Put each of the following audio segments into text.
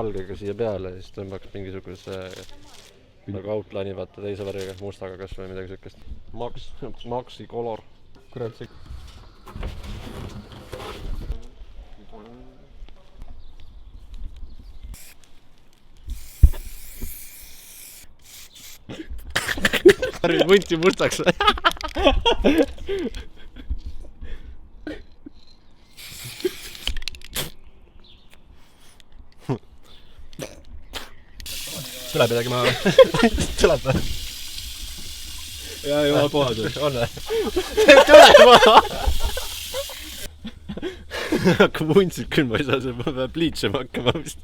valgega siia peale ja siis tõmbaks mingisuguse nagu outline'i vaata teise värviga, mustaga kas või midagi sükest. Maxi color. Kurat see. Harri vunti mustaks. Tuleb midagi maha. Tuleb või? Jaa, jumal puhas. On või? Tuleb maha! Hakkab vuntsid külma, ei saa see peab pliitsema hakkama vist.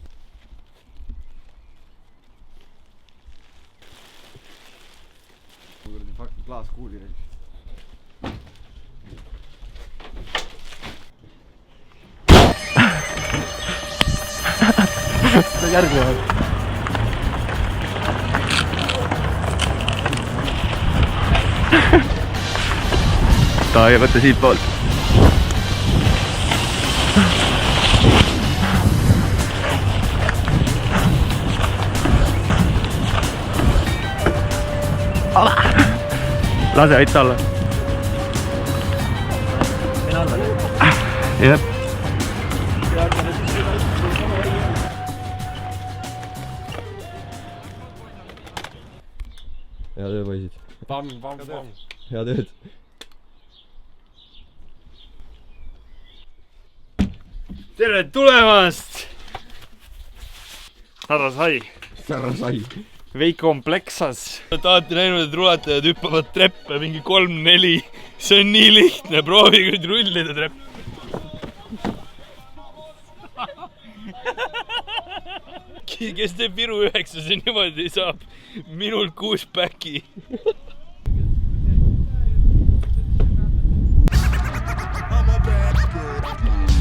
Klaas kuuli nüüd. See on järgnevalt. Ja võtta siit poolt. Lase aita alla. Mine alla nüüd. Jep. Hea töö, poisid. Pam. Hea tööd. Tere tulemast! Härra Sai. Härra Sai. Veiko on Plexas. Te olete näinud, et rulatajad hüppavad treppe mingi 3-4. See on nii lihtne, proovige nüüd rullida trepp. Kes teeb Viru 9, see niimoodi saab minult 6 päki.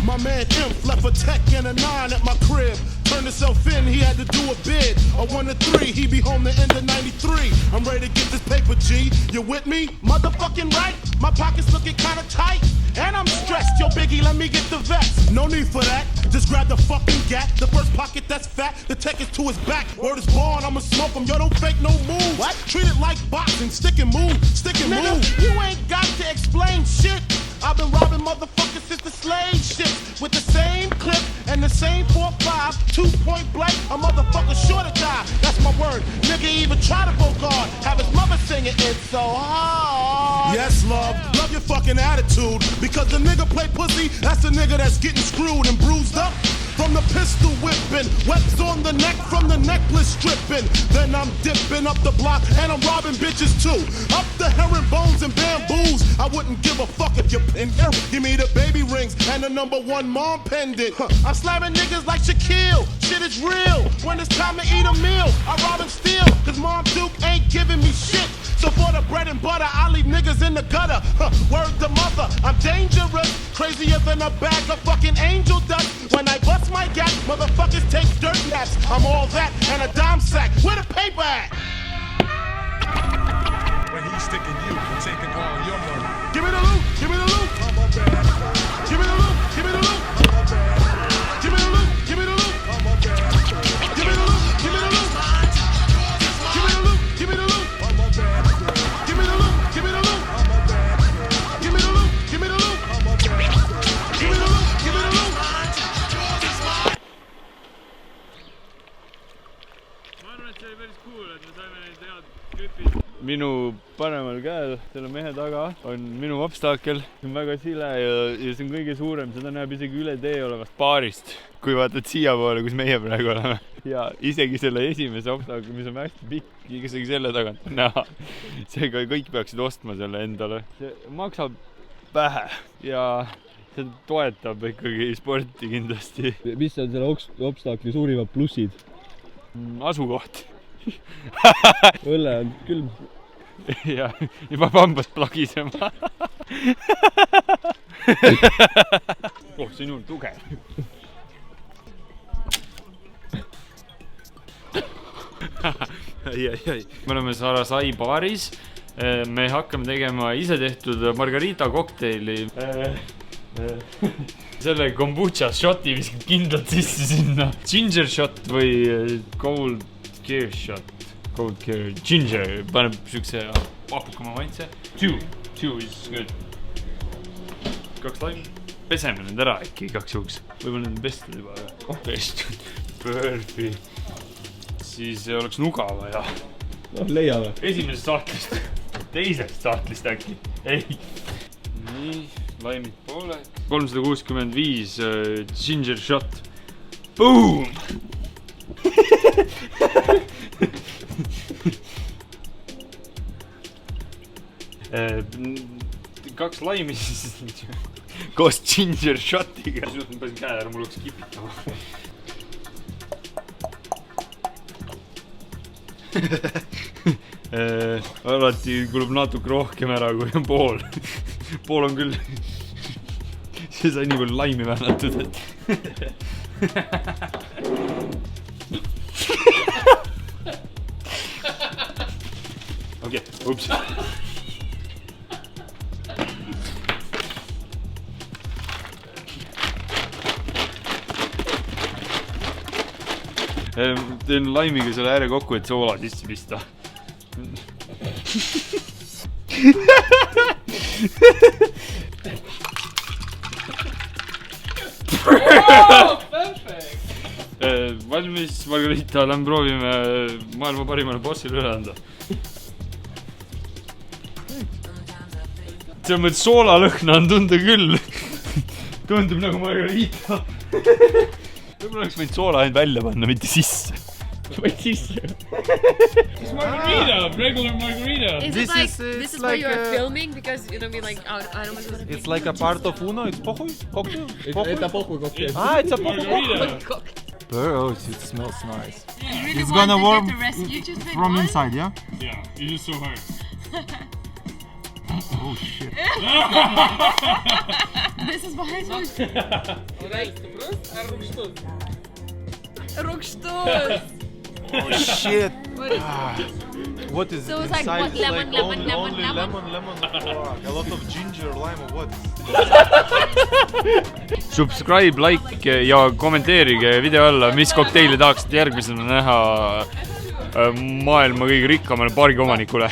My man Imp left a tech and a 9 at my crib. Turned himself in, he had to do a bid. A 1 to 3, he be home the end of 93. I'm ready to get this paper, G. You with me? Motherfucking right. My pockets looking kinda tight. And I'm stressed. Yo, Biggie, let me get the vest. No need for that. Just grab the fucking gat. The first pocket that's fat. The tech is to his back. Word is born, I'ma smoke him. Yo, don't fake no moves. What? Treat it like boxing. Stick and move. Stick and move. You ain't got to explain shit. I've been robbing motherfuckers since the slave shit. With the same clip and the same 4-5, 2-point blank, a motherfucker sure to die. That's my word. Nigga even try to go guard. Have his mother singing It's So Hard. Yes, love. Love your fucking attitude. Because the nigga play pussy, that's the nigga that's getting screwed and bruised up. From the pistol whipping, webs on the neck from the necklace stripping. Then I'm dipping up the block and I'm robbing bitches too. Up the herringbones and bamboos. I wouldn't give a fuck if you're in here. Give me the baby rings and the #1 mom pendant. I'm slamming niggas like Shaquille. Shit is real. When it's time to eat a meal, I rob and steal. Cause Mom Duke ain't giving me shit. So for the bread and butter, I leave niggas in the gutter. Word to mother, I'm dangerous. Crazier than a bag of fucking angel dust. When I bust my gap, motherfuckers take dirt naps. I'm all that and a dime sack. Where the paper at? When he's sticking you and taking all your money. Give me the loot, give me the loot. Give me the loot, give me the loot. Give me the loot, give me the loot. Give me the loot, give me the loot. Give me the loot, give me the loot. Give me the loot, give me the loot. Give me the loot, give me the loot. Give me the loot, give me the loot. Ma arvan, et see oli päris cool, et me saime neid head klipid. Minu paremal käel, selle mehe taga on minu obstakel. See on väga sile ja see on kõige suurem, seda näeb isegi üle tee olevast baarist. Kui vaatad siia poole, kus meie praegu oleme. Ja isegi selle esimese obstakel, mis on hästi pikk, isegi selle tagant on näha. Seega kõik peaksid ostma selle endale. See maksab vähe ja see toetab ikkagi sporti kindlasti. Mis on selle obstakli suurimad plussid? Asukoht. Õlle on külm. Ja juba pambast plagisema. Oh, see on juhul tugev. Me oleme Sarah Sai baaris. Me hakkame tegema ise tehtud margarita kokteili. selle kombucha shoti viskad kindlalt sisse sinna. Ginger shot või cold care shot. Cold care ginger paneb siukse papukama maitse. Two is good. 2 laimi. Peseme need ära äkki igaks juhuks. Võib-olla need on pestud juba. Pestud. Perfect. Siis oleks nuga vaja. noh, leiame. Esimesest saatlist. Teisest saatlist äkki. Ei. Nii, laimid poole. 365 ginger shot. Boom! Kaks laimi siis koos ginger shotiga. Ma pesin käe ära, mul oleks kipitama. Alati kulub natuke rohkem ära, kui on pool. Pool on küll. See sai nii palju laimi väänatud, et... Okei, ups. Teen laimiga selle ääre kokku, et soola sisse pista. Valmis Margarita, lähme proovime maailma parimale bossile üle anda. See on mõttes soola lõhna on tunda küll. Tundub nagu Margarita. Võib-olla oleks võinud soola ainult välja panna, mitte sisse. Võid sisse. It's margarita, regular margarita. This is why you are filming because you know me like I don't want to. It's like a part of Uno. It's pohoi cocktail. Это pohhui cocktail. Ah, it's a pohoi. Bro, it smells nice. It's gonna warm from inside, yeah? Yeah, it is so hard. Oh shit. This is why I told you. Rukstus. Oh shit. What is So it it's like inside? what, lemon, Like lemon, only lemon. lemon. Fuck. A lot of ginger, lime, or what? Subscribe, like ja kommenteerige video alla, mis kokteili tahaksite järgmisena näha maailma kõige rikkamale pargi omanikule.